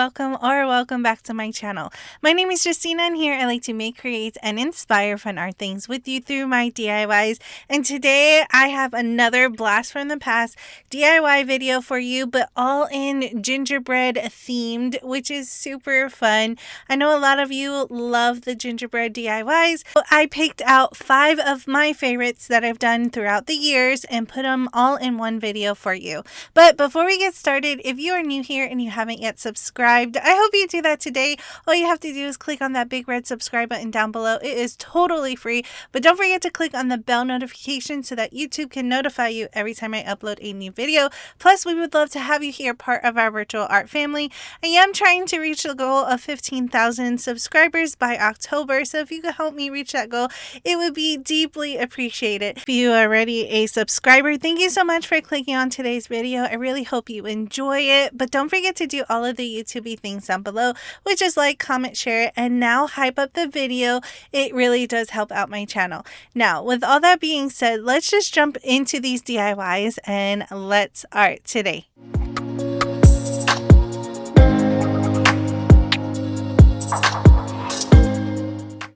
welcome back to my channel. My name is Justina, and here I like to make, create, and inspire fun art things with you through my DIYs. And today I have another blast from the past DIY video for you, but all in gingerbread themed, which is super fun. I know a lot of you love the gingerbread DIYs, so I picked out 5 of my favorites that I've done throughout the years and put them all in one video for you. But before we get started, if you are new here and you haven't yet subscribed, I hope you do that today. All you have to do is click on that big red subscribe button down below. It is totally free, but don't forget to click on the bell notification so that YouTube can notify you every time I upload a new video. Plus, we would love to have you here, part of our virtual art family. I am trying to reach the goal of 15,000 subscribers by October, so if you could help me reach that goal, it would be deeply appreciated. If you are already a subscriber, thank you so much for clicking on today's video. I really hope you enjoy it, but don't forget to do all of the YouTube-y things down below, which is like, comment, share, and now hype up the video. It really does help out my channel. Now, with all that being said, let's just jump into these DIYs and let's art today.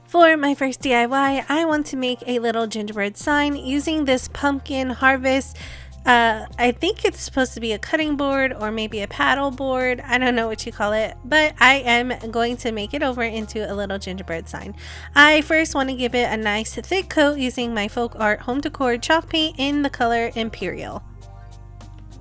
For my first DIY, I want to make a little gingerbread sign using this pumpkin harvest. I think it's supposed to be a cutting board or maybe a paddle board. I don't know what you call it, but I am going to make it over into a little gingerbread sign. I first want to give it a nice thick coat using my folk art home decor chalk paint in the color Imperial.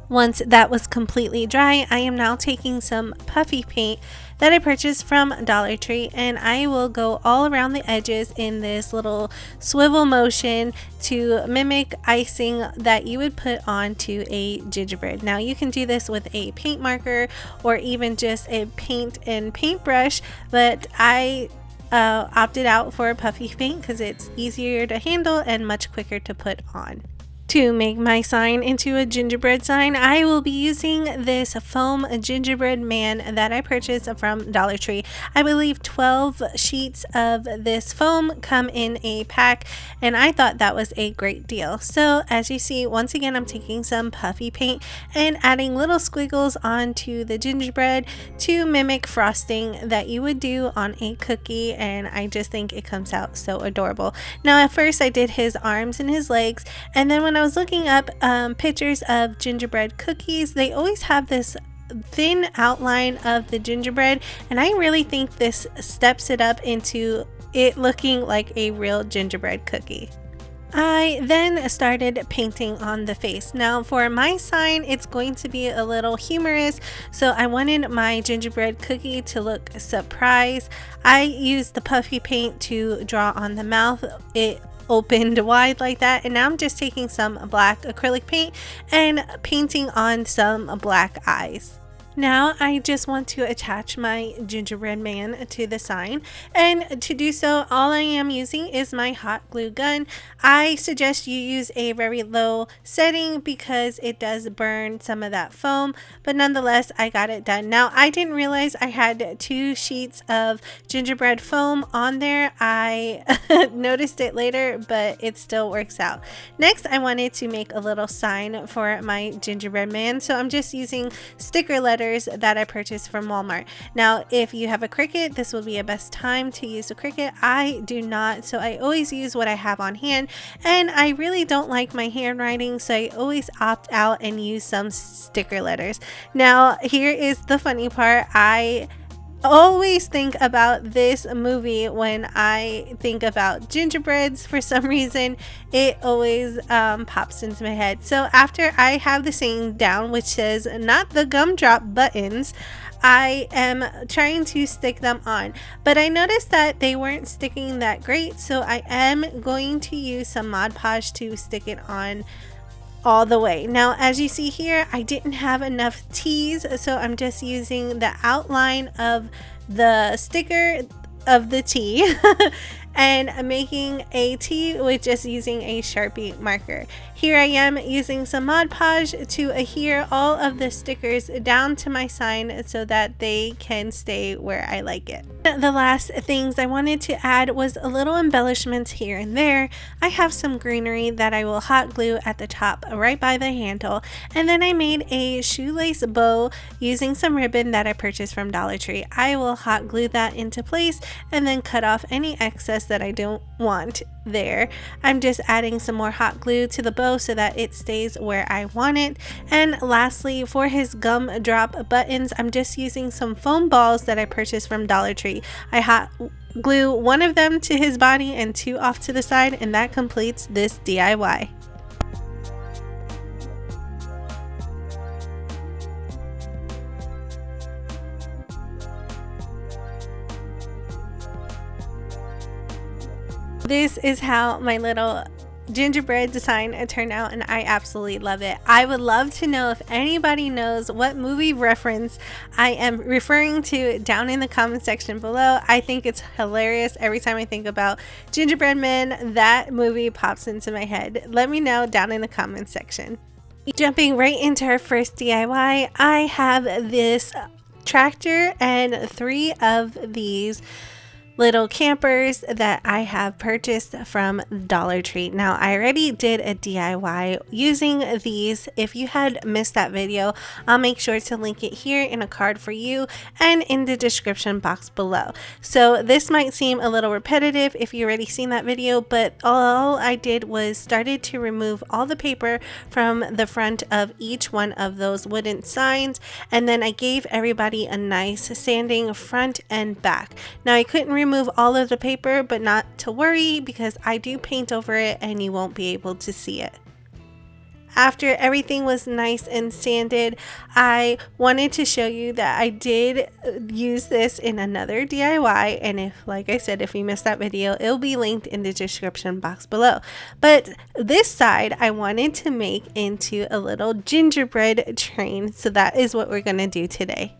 Once that was completely dry, I am now taking some puffy paint that I purchased from Dollar Tree, and I will go all around the edges in this little swivel motion to mimic icing that you would put onto a gingerbread. Now you can do this with a paint marker or even just a paint and paintbrush, but I opted out for a puffy paint because it's easier to handle and much quicker to put on. To make my sign into a gingerbread sign, I will be using this foam gingerbread man that I purchased from Dollar Tree. I believe 12 sheets of this foam come in a pack, and I thought that was a great deal. So as you see, once again, I'm taking some puffy paint and adding little squiggles onto the gingerbread to mimic frosting that you would do on a cookie, and I just think it comes out so adorable. Now at first I did his arms and his legs, and then when I was looking up pictures of gingerbread cookies, they always have this thin outline of the gingerbread, and I really think this steps it up into it looking like a real gingerbread cookie. I then started painting on the face. Now for my sign, it's going to be a little humorous, so I wanted my gingerbread cookie to look surprised. I used the puffy paint to draw on the mouth. It opened wide like that, and now I'm just taking some black acrylic paint and painting on some black eyes. Now I just want to attach my gingerbread man to the sign, and to do so, all I am using is my hot glue gun. I suggest you use a very low setting because it does burn some of that foam, but nonetheless I got it done. Now I didn't realize I had 2 sheets of gingerbread foam on there. I noticed it later, but it still works out. Next, I wanted to make a little sign for my gingerbread man, so I'm just using sticker letters that I purchased from Walmart. Now if you have a Cricut, this would be a best time to use a Cricut. I do not, so I always use what I have on hand, and I really don't like my handwriting, so I always opt out and use some sticker letters. Now here is the funny part. I always think about this movie when I think about gingerbreads. For some reason it always pops into my head. So after I have the saying down, which says not the gumdrop buttons, I am trying to stick them on, but I noticed that they weren't sticking that great, so I am going to use some Mod Podge to stick it on all the way. Now as you see here, I didn't have enough T's, so I'm just using the outline of the sticker of the T and making a T with just using a Sharpie marker. Here I am using some Mod Podge to adhere all of the stickers down to my sign so that they can stay where I like it. The last things I wanted to add was a little embellishments here and there. I have some greenery that I will hot glue at the top right by the handle, and then I made a shoelace bow using some ribbon that I purchased from Dollar Tree. I will hot glue that into place and then cut off any excess that I don't want there. I'm just adding some more hot glue to the bow so that it stays where I want it. And lastly, for his gumdrop buttons, I'm just using some foam balls that I purchased from Dollar Tree. I hot glue one of them to his body and two off to the side, and that completes this DIY. This is how my little gingerbread design turned out, and I absolutely love it. I would love to know if anybody knows what movie reference I am referring to down in the comment section below. I think it's hilarious. Every time I think about Gingerbread Men, that movie pops into my head. Let me know down in the comment section. Jumping right into our first DIY, I have this tractor and 3 of these little campers that I have purchased from Dollar Tree. Now, I already did a DIY using these. If you had missed that video, I'll make sure to link it here in a card for you and in the description box below. So this might seem a little repetitive if you already seen that video, but all I did was started to remove all the paper from the front of each one of those wooden signs, and then I gave everybody a nice sanding front and back. Now, I couldn't remove all of the paper, but not to worry because I do paint over it and you won't be able to see it. After everything was nice and sanded, I wanted to show you that I did use this in another DIY, and if, like I said, if you missed that video, it'll be linked in the description box below. But this side I wanted to make into a little gingerbread train, so that is what we're going to do today.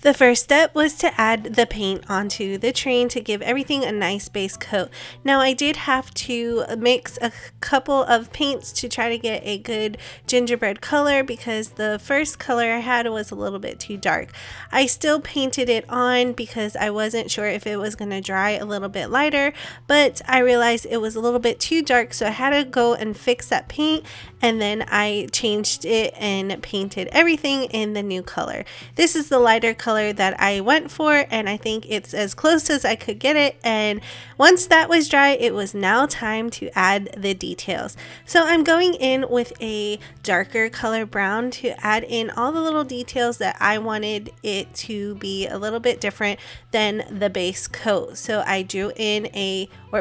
The first step was to add the paint onto the train to give everything a nice base coat. Now, I did have to mix a couple of paints to try to get a good gingerbread color because the first color I had was a little bit too dark. I still painted it on because I wasn't sure if it was going to dry a little bit lighter, but I realized it was a little bit too dark, so I had to go and fix that paint, and then I changed it and painted everything in the new color. This is the lighter color that I went for, and I think it's as close as I could get it. And once that was dry, it was now time to add the details. So I'm going in with a darker color brown to add in all the little details that I wanted it to be a little bit different than the base coat. So I drew in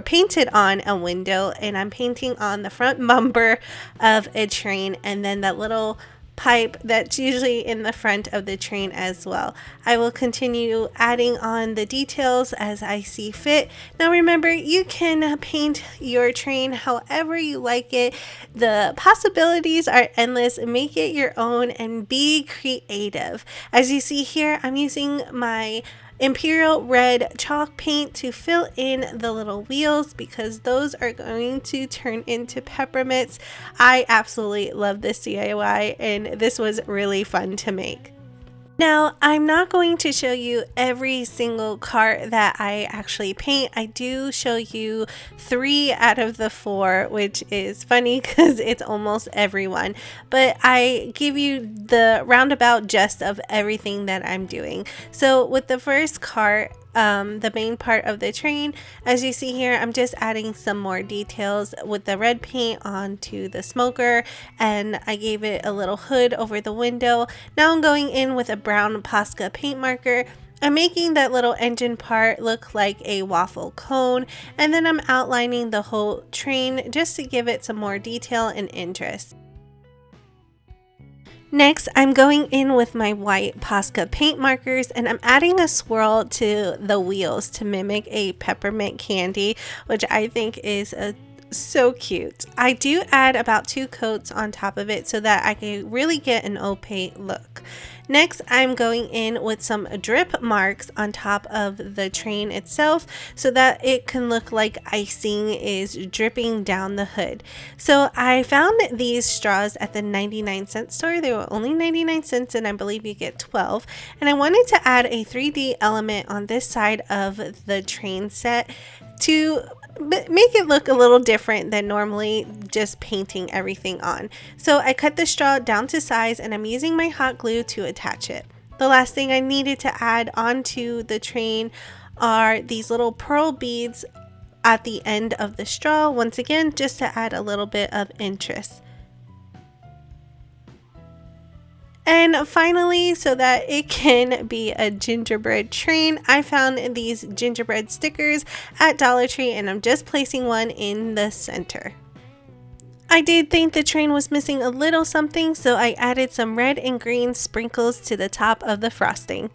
painted on a window, and I'm painting on the front bumper of a train, and then that little pipe that's usually in the front of the train as well. I will continue adding on the details as I see fit. Now remember, you can paint your train however you like it. The possibilities are endless. Make it your own and be creative. As you see here, I'm using my Imperial Red chalk paint to fill in the little wheels because those are going to turn into peppermints. I absolutely love this DIY, and this was really fun to make. Now, I'm not going to show you every single cart that I actually paint. I do show you 3 out of the 4, which is funny because it's almost everyone. But I give you the roundabout gist of everything that I'm doing. So with the first cart, the main part of the train, as you see here, I'm just adding some more details with the red paint onto the smoker, and I gave it a little hood over the window. Now I'm going in with a brown Posca paint marker. I'm making that little engine part look like a waffle cone, and then I'm outlining the whole train just to give it some more detail and interest. Next, I'm going in with my white Posca paint markers, and I'm adding a swirl to the wheels to mimic a peppermint candy, which I think is so cute. I do add about 2 coats on top of it so that I can really get an opaque look. Next, I'm going in with some drip marks on top of the train itself so that it can look like icing is dripping down the hood. So I found these straws at the 99-cent store. They were only 99 cents and I believe you get 12. And I wanted to add a 3D element on this side of the train set to make it look a little different than normally just painting everything on. So I cut the straw down to size and I'm using my hot glue to attach it. The last thing I needed to add onto the train are these little pearl beads at the end of the straw, once again just to add a little bit of interest. And finally, so that it can be a gingerbread train, I found these gingerbread stickers at Dollar Tree and I'm just placing one in the center. I did think the train was missing a little something, so I added some red and green sprinkles to the top of the frosting.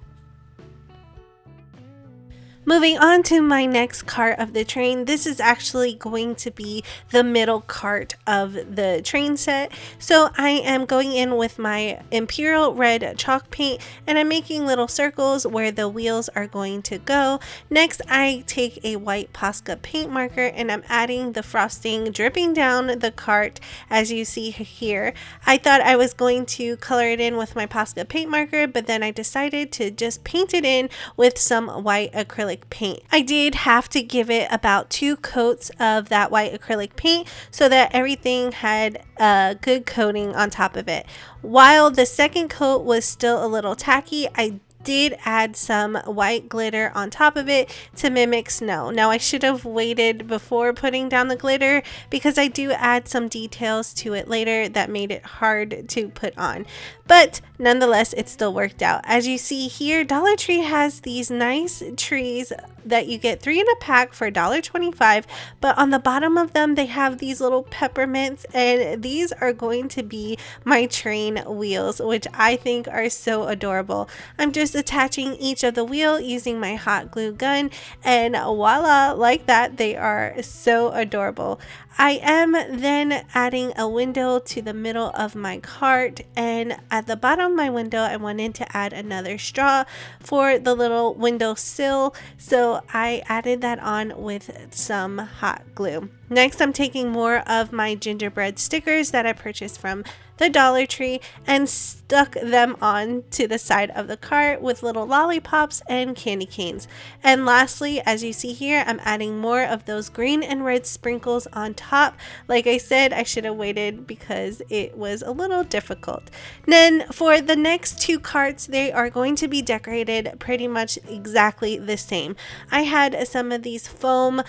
Moving on to my next cart of the train, this is actually going to be the middle cart of the train set. So I am going in with my Imperial Red chalk paint and I'm making little circles where the wheels are going to go. Next, I take a white Posca paint marker and I'm adding the frosting dripping down the cart as you see here. I thought I was going to color it in with my Posca paint marker, but then I decided to just paint it in with some white acrylic paint. I did have to give it about 2 coats of that white acrylic paint so that everything had a good coating on top of it. While the second coat was still a little tacky, I did add some white glitter on top of it to mimic snow. Now I should have waited before putting down the glitter because I do add some details to it later that made it hard to put on. But nonetheless, it still worked out. As you see here, Dollar Tree has these nice trees that you get 3 in a pack for $1.25, but on the bottom of them they have these little peppermints, and these are going to be my train wheels, which I think are so adorable. I'm just attaching each of the wheel using my hot glue gun, and voila, like that, they are so adorable. I am then adding a window to the middle of my cart, and at the bottom of my window I wanted to add another straw for the little window sill, so I added that on with some hot glue. Next, I'm taking more of my gingerbread stickers that I purchased from the Dollar Tree and stuck them on to the side of the cart with little lollipops and candy canes. And lastly, as you see here, I'm adding more of those green and red sprinkles on top. Like I said, I should have waited because it was a little difficult. Then for the next 2 carts, they are going to be decorated pretty much exactly the same. I had some of these foam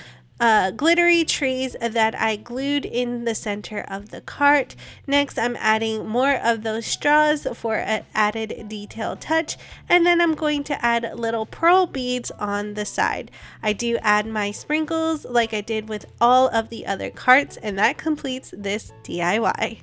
glittery trees that I glued in the center of the cart. Next, I'm adding more of those straws for an added detail touch, and then I'm going to add little pearl beads on the side. I do add my sprinkles like I did with all of the other carts, and that completes this DIY.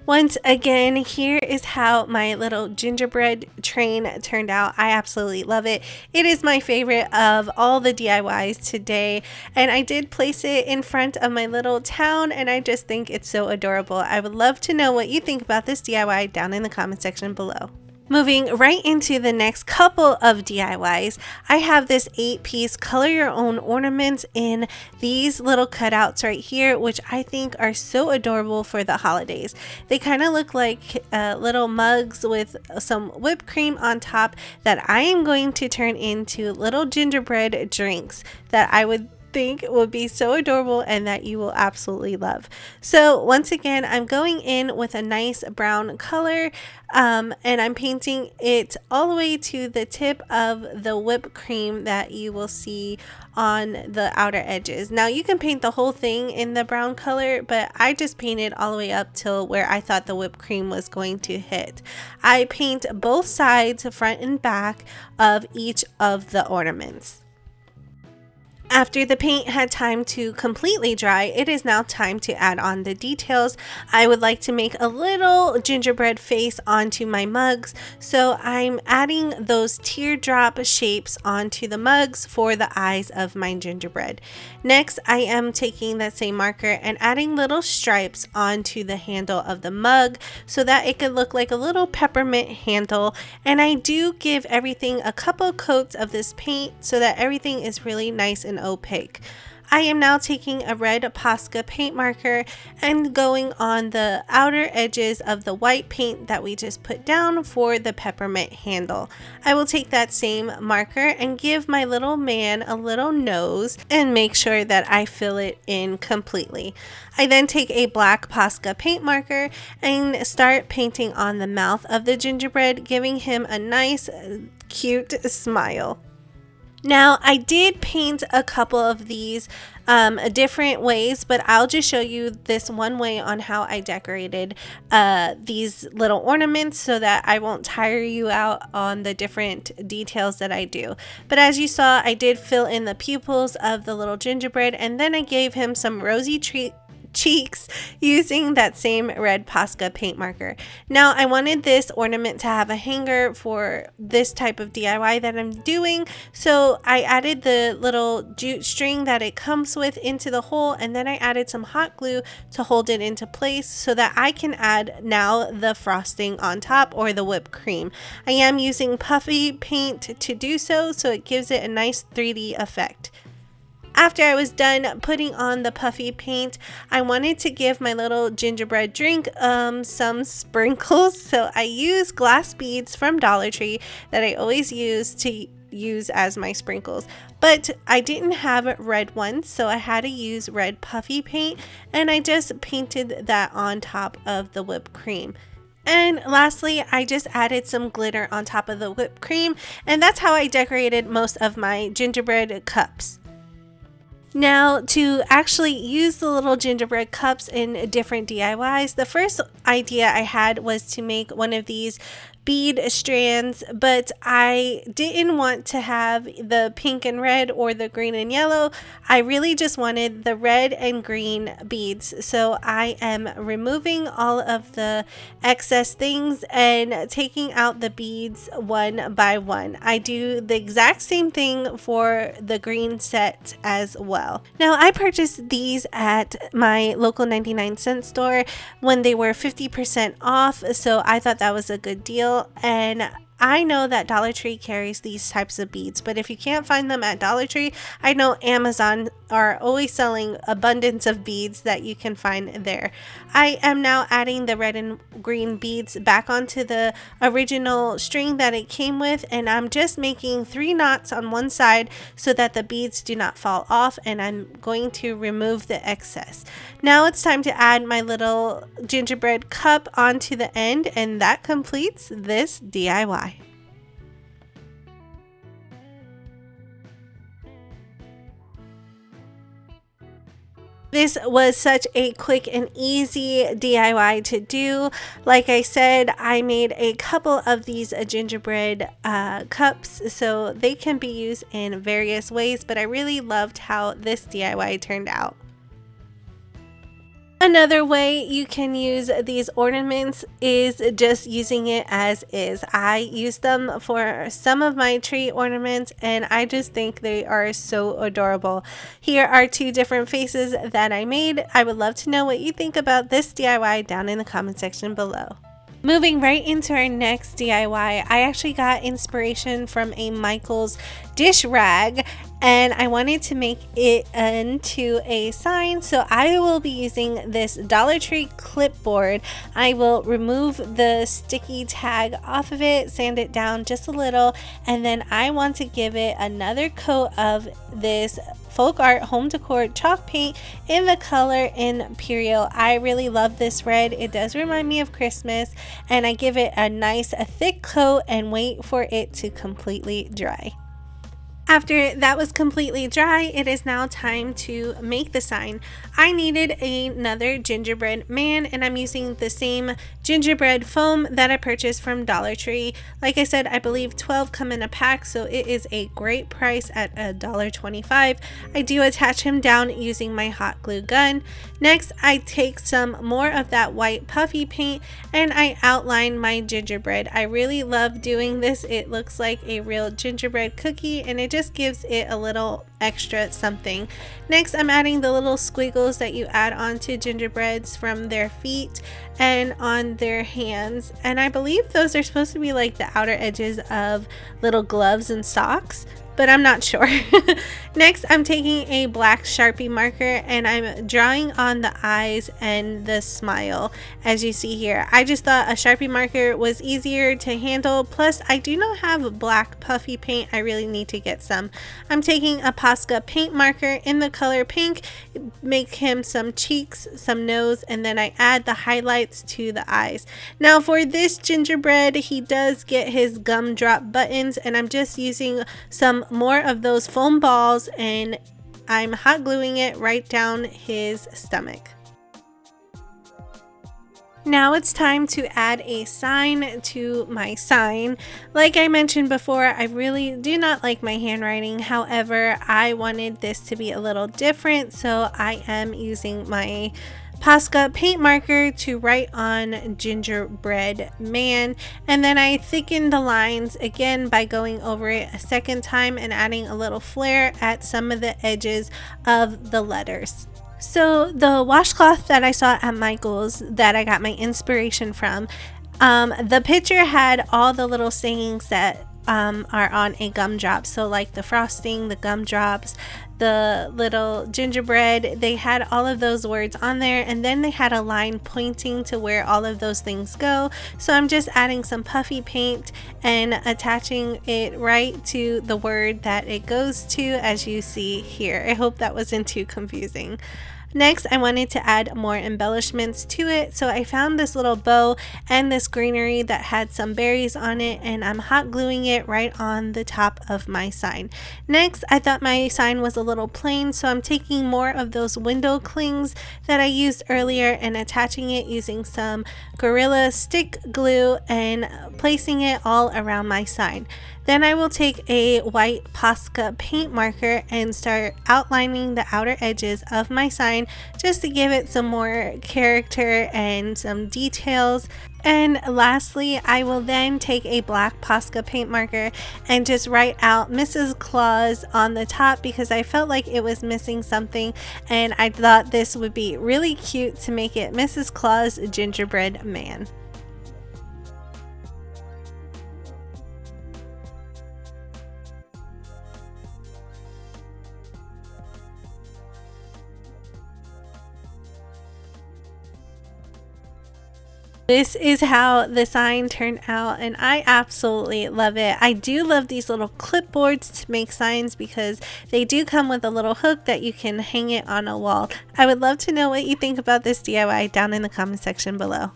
Once again, here is how my little gingerbread train turned out. I absolutely love it. It is my favorite of all the DIYs today, and I did place it in front of my little town, and I just think it's so adorable. I would love to know what you think about this DIY down in the comment section below. Moving right into the next couple of DIYs, I have this 8-piece color your own ornaments in these little cutouts right here, which I think are so adorable for the holidays. They kind of look like little mugs with some whipped cream on top that I am going to turn into little gingerbread drinks that I would think would be so adorable and that you will absolutely love. So once again, I'm going in with a nice brown color and I'm painting it all the way to the tip of the whipped cream that you will see on the outer edges. Now you can paint the whole thing in the brown color, but I just painted all the way up till where I thought the whipped cream was going to hit. I paint both sides, front and back, of each of the ornaments. After the paint had time to completely dry, it is now time to add on the details. I would like to make a little gingerbread face onto my mugs, so I'm adding those teardrop shapes onto the mugs for the eyes of my gingerbread. Next, I am taking that same marker and adding little stripes onto the handle of the mug so that it could look like a little peppermint handle, and I do give everything a couple coats of this paint so that everything is really nice and opaque. I am now taking a red Posca paint marker and going on the outer edges of the white paint that we just put down for the peppermint handle. I will take that same marker and give my little man a little nose and make sure that I fill it in completely. I then take a black Posca paint marker and start painting on the mouth of the gingerbread, giving him a nice, cute smile. Now, I did paint a couple of these different ways, but I'll just show you this one way on how I decorated these little ornaments so that I won't tire you out on the different details that I do. But as you saw, I did fill in the pupils of the little gingerbread, and then I gave him some rosy cheeks using that same red Posca paint marker. Now, I wanted this ornament to have a hanger for this type of DIY that I'm doing, so I added the little jute string that it comes with into the hole, and then I added some hot glue to hold it into place so that I can add now the frosting on top, or the whipped cream. I am using puffy paint to do so it gives it a nice 3D effect. After I was done putting on the puffy paint, I wanted to give my little gingerbread drink some sprinkles. So I used glass beads from Dollar Tree that I always use as my sprinkles. But I didn't have red ones, so I had to use red puffy paint, and I just painted that on top of the whipped cream. And lastly, I just added some glitter on top of the whipped cream, and that's how I decorated most of my gingerbread cups. Now, to actually use the little gingerbread cups in different DIYs, the first idea I had was to make one of these bead strands, but I didn't want to have the pink and red or the green and yellow. I really just wanted the red and green beads. So I am removing all of the excess things and taking out the beads one by one. I do the exact same thing for the green set as well. Now, I purchased these at my local 99-cent store when they were 50% off, so I thought that was a good deal. And I know that Dollar Tree carries these types of beads, but if you can't find them at Dollar Tree, I know Amazon are always selling abundance of beads that you can find there. I am now adding the red and green beads back onto the original string that it came with, and I'm just making 3 knots on one side so that the beads do not fall off, and I'm going to remove the excess. Now it's time to add my little gingerbread cup onto the end, and that completes this DIY. This was such a quick and easy DIY to do. Like I said, I made a couple of these gingerbread cups, so they can be used in various ways, but I really loved how this DIY turned out. Another way you can use these ornaments is just using it as is. I use them for some of my tree ornaments, and I just think they are so adorable. Here are 2 different faces that I made. I would love to know what you think about this DIY down in the comment section below. Moving right into our next DIY, I actually got inspiration from a Michaels dish rag, and I wanted to make it into a sign, so I will be using this Dollar Tree clipboard. I will remove the sticky tag off of it, sand it down just a little, and then I want to give it another coat of this folk art home decor chalk paint in the color Imperial. I really love this red. It does remind me of Christmas, and I give it a nice thick coat and wait for it to completely dry. After that was completely dry, it is now time to make the sign. I needed another gingerbread man, and I'm using the same gingerbread foam that I purchased from Dollar Tree. Like I said, I believe 12 come in a pack, so it is a great price at $1.25. I do attach him down using my hot glue gun. Next, I take some more of that white puffy paint and I outline my gingerbread. I really love doing this. It looks like a real gingerbread cookie and it just gives it a little extra something. Next, I'm adding the little squiggles that you add onto gingerbreads from their feet and on their hands, and I believe those are supposed to be like the outer edges of little gloves and socks, but I'm not sure. Next, I'm taking a black Sharpie marker and I'm drawing on the eyes and the smile, as you see here. I just thought a Sharpie marker was easier to handle, plus I do not have black puffy paint. I really need to get some. I'm taking a Posca paint marker in the color pink, make him some cheeks, some nose, and then I add the highlights to the eyes. Now for this gingerbread, he does get his gumdrop buttons, and I'm just using some more of those foam balls and I'm hot gluing it right down his stomach. Now it's time to add a sign to my sign. Like I mentioned before, I really do not like my handwriting. However, I wanted this to be a little different, so I am using my Posca paint marker to write on gingerbread man, and then I thicken the lines again by going over it a second time and adding a little flare at some of the edges of the letters. So the washcloth that I saw at Michael's that I got my inspiration from, the picture had all the little sayings that are on a gumdrop. So like the frosting, the gumdrops, the little gingerbread, they had all of those words on there, and then they had a line pointing to where all of those things go. So I'm just adding some puffy paint and attaching it right to the word that it goes to, as you see here. I hope that wasn't too confusing. Next, I wanted to add more embellishments to it, so I found this little bow and this greenery that had some berries on it, and I'm hot gluing it right on the top of my sign. Next, I thought my sign was a little plain, so I'm taking more of those window clings that I used earlier and attaching it using some Gorilla stick glue and placing it all around my sign. Then I will take a white Posca paint marker and start outlining the outer edges of my sign just to give it some more character and some details. And lastly, I will then take a black Posca paint marker and just write out Mrs. Claus on the top because I felt like it was missing something, and I thought this would be really cute to make it Mrs. Claus gingerbread man. This is how the sign turned out, and I absolutely love it. I do love these little clipboards to make signs because they do come with a little hook that you can hang it on a wall. I would love to know what you think about this DIY down in the comment section below.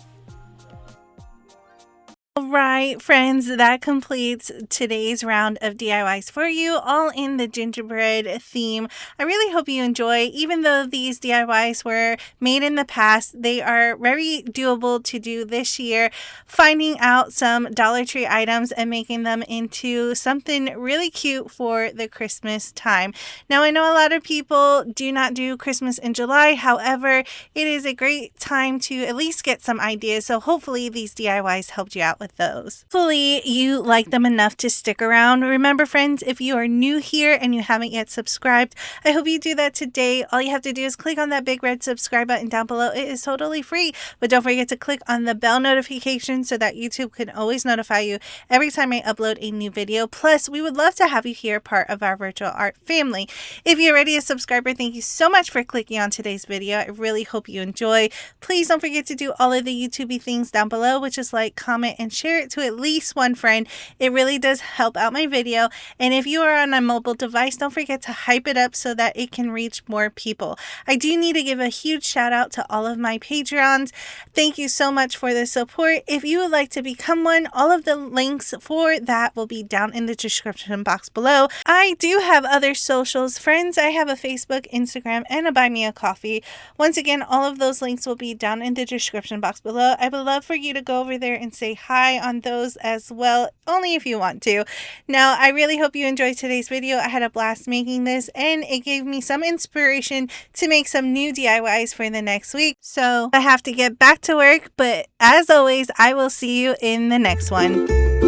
Alright friends, that completes today's round of DIYs for you, all in the gingerbread theme. I really hope you enjoy. Even though these DIYs were made in the past, they are very doable to do this year. Finding out some Dollar Tree items and making them into something really cute for the Christmas time. Now I know a lot of people do not do Christmas in July, however, it is a great time to at least get some ideas, so hopefully these DIYs helped you out with those. Hopefully you like them enough to stick around. Remember friends, if you are new here and you haven't yet subscribed, I hope you do that today. All you have to do is click on that big red subscribe button down below. It is totally free, but don't forget to click on the bell notification so that YouTube can always notify you every time I upload a new video. Plus, we would love to have you here, part of our virtual art family. If you're already a subscriber, thank you so much for clicking on today's video. I really hope you enjoy. Please don't forget to do all of the YouTubey things down below, which is like, comment, and share. share it to at least one friend. It really does help out my video. And if you are on a mobile device, don't forget to hype it up so that it can reach more people. I do need to give a huge shout out to all of my Patreons. Thank you so much for the support. If you would like to become one, all of the links for that will be down in the description box below. I do have other socials, friends. I have a Facebook, Instagram, and a Buy Me a Coffee. Once again, all of those links will be down in the description box below. I would love for you to go over there and say hi on those as well, only if you want to. Now, I really hope you enjoyed today's video. I had a blast making this, and it gave me some inspiration to make some new DIYs for the next week. So I have to get back to work, but as always, I will see you in the next one.